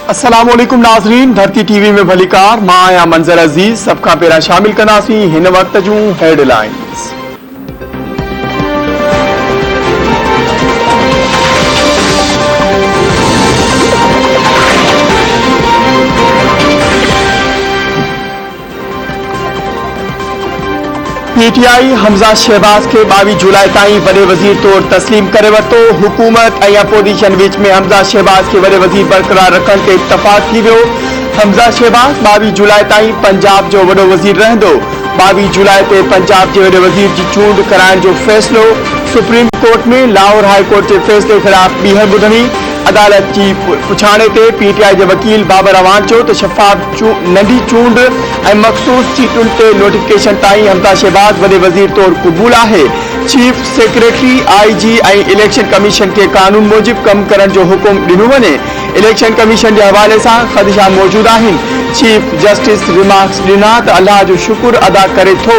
अस्सलाम वालेकुम नाज़रीन, धरती टीवी में भलीकार मां आया मंजर अजीज सबका पेरा शामिल कनासी हिन वक्त जूं हेडलाइंस। पीटीआई हमजा शहबाज के 22 जुलाई ताईं वॾे वज़ीर तौर तस्लीम करे वरितो। हुकूमत ऐं अपोजिशन विच में हमजा शहबाज के वॾे वज़ीर बरक़रार रखण ते इत्तफ़ाक़ थी वियो। हमजा शहबाज 22 जुलाई ताईं पंजाब जो वॾो वज़ीर रहंदो। 22 जुलाई ते पंजाब जे वॾे वज़ीर जी चूंड कराइण जो फ़ैसिलो सुप्रीम कोर्ट में। लाहौर हाई कोर्ट जे फ़ैसिले ख़िलाफ़ ॿीहर ॿुधणी। अदालत जी पुछाणे ते पीटीआई जे वकील बाबर अवान चयो त शफ़ाफ़ नंढी चूंड ऐं मख़सूस सीटुनि ते नोटिफिकेशन ताईं हमजा शहबाज वॾे वज़ीर तौर क़बूल आहे। चीफ सेक्रेटरी आईजी ऐं इलेक्शन कमीशन खे कानून मूजिब कम करण जो हुकुम ॾिनो वञे। इलेक्शन कमीशन जे हवाले सां ख़दशा मौजूद आहिनि। चीफ जस्टिस रिमार्क्स ॾिना त अल्लाह जो शुक्र अदा करे थो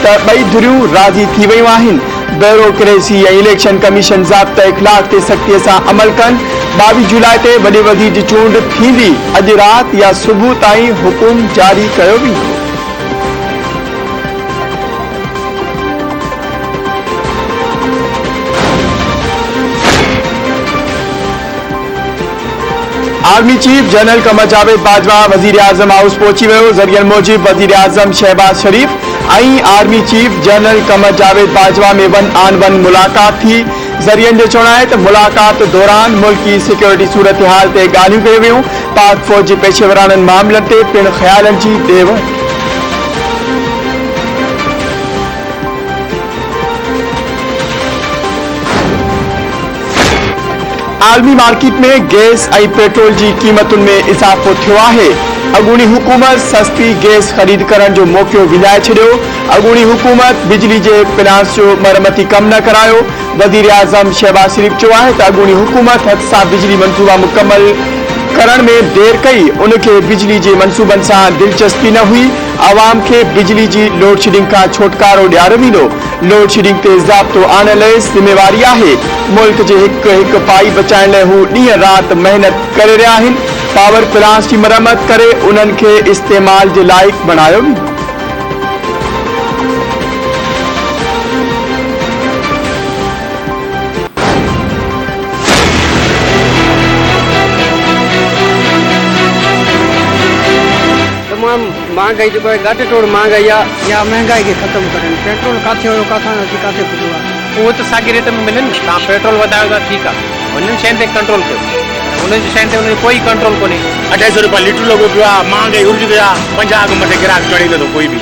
त ॿई धुरियूं राज़ी थी वियूं आहिनि। ब्यूरोक्रेसी ऐं इलेक्शन कमीशन ज़ाब्ता इख़लाक़ ते सख़्तीअ सां अमल कनि। 22 जुलाई ते वॾे वज़ीर जी चूंड थींदी। अॼु राति या सुबुह ताईं हुकुम जारी कयो वेंदो। Army chief general Qamar Javed Bajwa वजीर आजम हाउस पहुची वियो। ज़रियन मूजिब वजीर आजम शहबाज शरीफ ऐं army chief general Qamar Javed Bajwa में वन आन वन मुलाक़ात थी। ज़रियन जो चवणु आहे त मुलाक़ात दौरान मुल्की सिक्योरिटी सूरत हाल ते ॻाल्हियूं कयूं वियूं। पाक फ़ौज जे पेशेवराननि मामलनि ते पिणु ख़्यालनि जी ॾे वठि। आलमी मार्केट में गैस ऐं पेट्रोल जी क़ीमतुनि में इज़ाफ़ो थियो आहे। अॻूणी हुकूमत सस्ती गैस ख़रीद करण जो मौक़ो विञाए छॾियो। अॻूणी हुकूमत बिजली जे प्लांट्स जो मरमती कम न करायो। वज़ीर आज़म शहबाज शरीफ चयो आहे त अॻूणी हुकूमत हथ सां बिजली मंसूबा मुकमल करण में देर कई। उनखे बिजली जे मंसूबनि सां दिलचस्पी न हुई। आवाम खे बिजली जी लोड शेडिंग खां छुटकारो ॾियारो वेंदो। लोड शेडिंग ते ज़ाब्तो आणण लाइ ज़िम्मेवारी आहे। मुल्क जे हिकु हिकु पाई बचाइण लाइ हू ॾींहं राति महिनत करे रहिया आहिनि। पावर प्लांट्स जी मरम्मत करे उन्हनि खे इस्तेमाल जे लाइक़ बणायो वेंदो। महंगाई जो घट तोड़ महंगाई या महंगाई के खत्म करें। पेट्रोल काथे हो काथे पुजो आहे वो तो साॻे रेट में मिलनि। तव्हां पेट्रोल वधायो था ठीकु आहे, हुननि शयुनि ते कंट्रोल कयो। हुननि जी शयुनि ते हुननि कोई कंट्रोल कोन्हे। 250 रुपया लीटर लॻो पियो आहे। महांगाई उर्ज ते आहे। 50 अघु मथे ग्राहक चढ़े नथो कोई बि।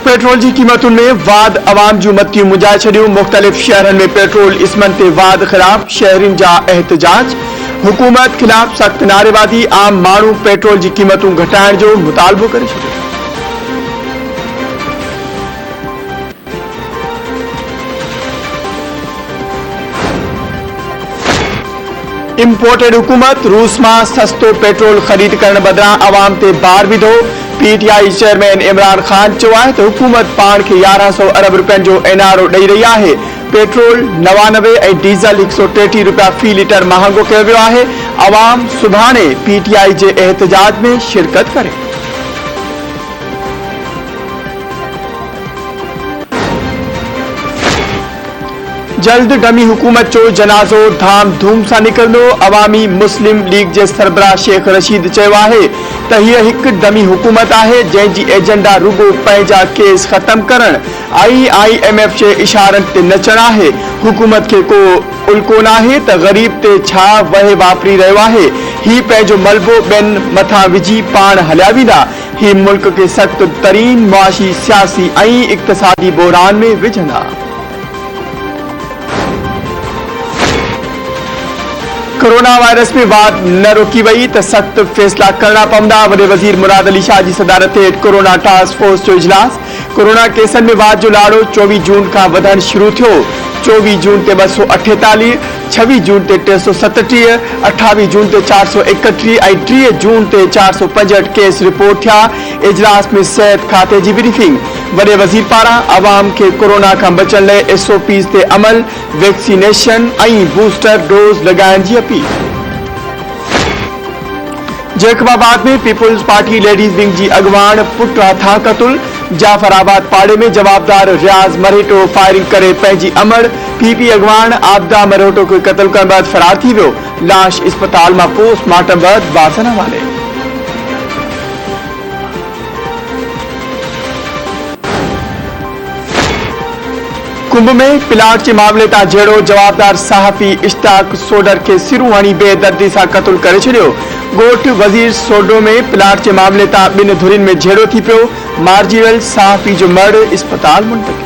पेट्रोल की कीमतुनि में वाद अवाम जूं मतियूं मुंझाए छॾियूं। मुख़्तलिफ़ शहरनि में पेट्रोल इस्मनि ते वाद ख़िलाफ़ शहरियुनि जा एहतजाज। हुकूमत ख़िलाफ़ सख़्त नारेबाज़ी। आम माण्हू पेट्रोल जी क़ीमतूं घटाइण जो मुतालबो करे छॾियो। इम्पोर्टेड हुकूमत रूस में सस्तो पेट्रोल खरीद करण बदिरां अवाम ते भार विधो। पीटीआई चेयरमैन इमरान खान चयो आहे त हुकूमत पाण खे 1100 अरब रुपयनि जो एनआरओ ॾेई रही आहे। पेट्रोल 99 ऐं डीज़ल 133 रुपया फी लीटर महांगो कयो वियो आहे। अवाम सुभाणे पीटीआई जे एहतजाज में शिरकत करे। जल्द डमी हुकूमत जो जनाज़ो धाम धूम सां निकिरंदो। अवामी मुस्लिम लीग जे सरबराह शेख रशीद चयो आहे त हीअ हिकु डमी हुकूमत आहे जंहिंजी एजेंडा रुगो पंहिंजा केस ख़त्म करण IIMF जे इशारनि ते नचण आहे। हुकूमत खे को उल्को नाहे त ग़रीब ते छा वहे वापरी रहियो आहे। ही पंहिंजो मलबो ॿियनि मथां विझी पाण हलिया वेंदा। ही मुल्क खे सख़्त तरीन मुआशी सियासी ऐं इक़्तिसादी बहरान में विझंदा। कोरोना वायरस में वाद न रोकी वही तो सख्त फैसला करना पवंदा। वॾे वज़ीर मुराद अली शाह की सदारत हेठि कोरोना टास्क फोर्स जो इजलास। कोरोना केसनि में वाद जो लाड़ो 24 जून खां वधणु शुरू थियो। 24 जून ते 248, 26 जून ते 337, 28 जून ते 431 ऐं 30 जून ते 465 केस रिपोर्ट थिया। इजलास में सेहत खाते की ब्रीफिंग। वॾे वज़ीर पारां अवाम खे कोरोना खां बचण लाइ SOPs ते अमल, वैक्सीनेशन ऐं बूस्टर डोज लॻाइण जी अपील। जैकबाबाद में पीपुल्स पार्टी लेडीज विंग जी अॻवान पुट हथां क़तल। जाफराबाद पाड़े में जवाबदार रियाज़ मरेटो फायरिंग करे पंहिंजी अमर। PP अॻवान आबदा मरेटो खे क़तल करण बैदि फरार थी वियो। लाश अस्पताल मां पोस्टमार्टम बैदि वासन हवाले। कुंभ में प्लाट जे मामले तां जहिड़ो जवाबदार सहाफ़ी इश्ताक सोडर खे सिरूं हणी बेदर्दी सां क़तल करे छॾियो। ॻोठ वज़ीर सोडो में प्लाट जे मामले तां ॿिनि धुरियुनि में झेड़ो थी पियो। मारिजी वियल सहाफ़ी जो मर्द अस्पताल मुंतक़िल।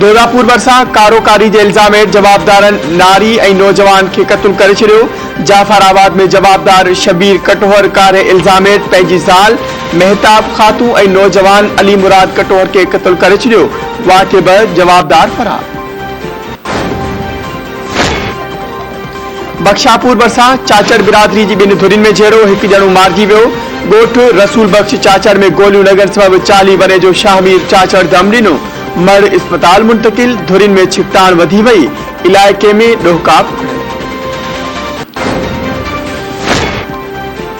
दोदापुर भरिसां कारोकारी जे इल्ज़ाम हेठि जवाबदारनि नारी ऐं नौजवान खे क़तल करे छॾियो। जाफराबाद में जवाबदार शबीर कटोहर कारे इल्ज़ाम हेठि पंहिंजी ज़ाल मेहताब खातून ऐं नौजवान अली मुराद कटोहर खे क़तल करे छॾियो। वाक़िए बैदि जवाबदार फरार। बख्शापुर भरिसां चाचड़ बिरादरी जी ॿिनि धुरियुनि में झेड़ो, हिकु ॼणो मारिजी वियो। ॻोठ रसूल बख्श चाचड़ में गोलियूं लॻण सबबि 40 वरे जो शाहमीर चाचड़ दम ॾिनो। मर्द अस्पताल मुंतकिल। धुरियुनि में छिकताण वधी वई। इलाइक़े में ॾोहकाप।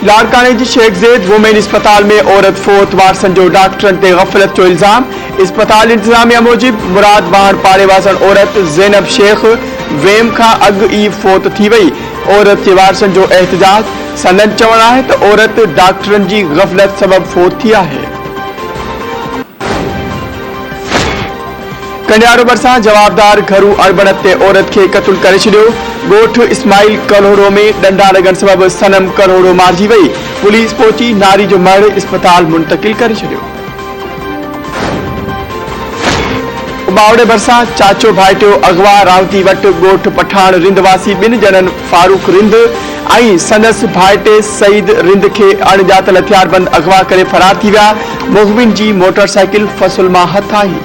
लाड़काने जी शेख ज़ैद वुमेन अस्पताल में औरत फोत। वारसन जो डॉक्टरनि ते गफ़लत जो इल्ज़ाम। अस्पताल इंतजामिया मूजिब मुराद बाहर पाड़े वासण औरत ज़ैनब शेख वेम खां अॻु ई फोत थी वई। औरत जे वारसन जो एहतजाज। संदन चवणु आहे त औरत डॉक्टरनि जी गफ़लत सबबि फोत थी आहे। कंडियारो भरिसां जवाबदार घरू अड़बड़त ते औरत खे क़तल करे छॾियो। ॻोठ इस्माइल करोड़ो में डंडा लॻण सबबि सनम करोड़ो मारिजी वई। पुलिस पहुची नारी जो मर्द अस्पताल मुंतकिल करे छॾियो। उबावड़े भरिसां चाचो भाइटियो अगवा रावती वटि ॻोठ पठाण रिंद वासी ॿिनि ॼणनि फारूक रिंद ऐं संदसि भाइटे सईद रिंद खे अणॼातल हथियारबंद अगवा करे फरार थी विया। मुख़बिन जी मोटरसाइकिल फसल मां हथ आई।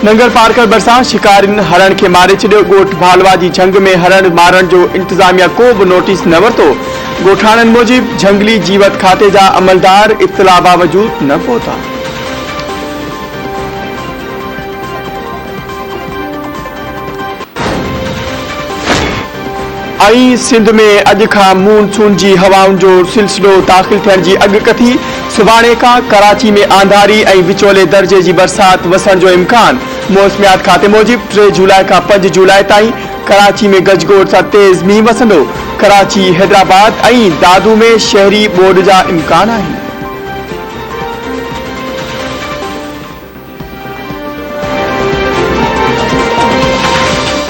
नंगर पार्कर भरिसां शिकारियुनि हरण खे मारे छॾियो। ॻोठ भालवा जी झंग में हरण मारण जो इंतजामिया को बि नोटिस न वरितो। ॻोठाणनि मूजिब झंगली जीवत खाते जा अमलदार इत्तला बावजूद न पहुता। ऐं सिंध में अॼु खां मानसून जी हवाउनि जो सिलसिलो दाख़िल थियण जी अॻकथी। सुभाणे खां कराची में आंधारी ऐं विचोले दर्जे जी बरसात वसण जो इम्कान। मौसमियात खाते मूजिब 3 जुलाई खां 5 जुलाई ताईं कराची में गजगोड़ सां तेज़ मींहुं वसंदो। कराची, हैदराबाद ऐं दादू में शहरी ॿोॾि जा इम्कान आहिनि।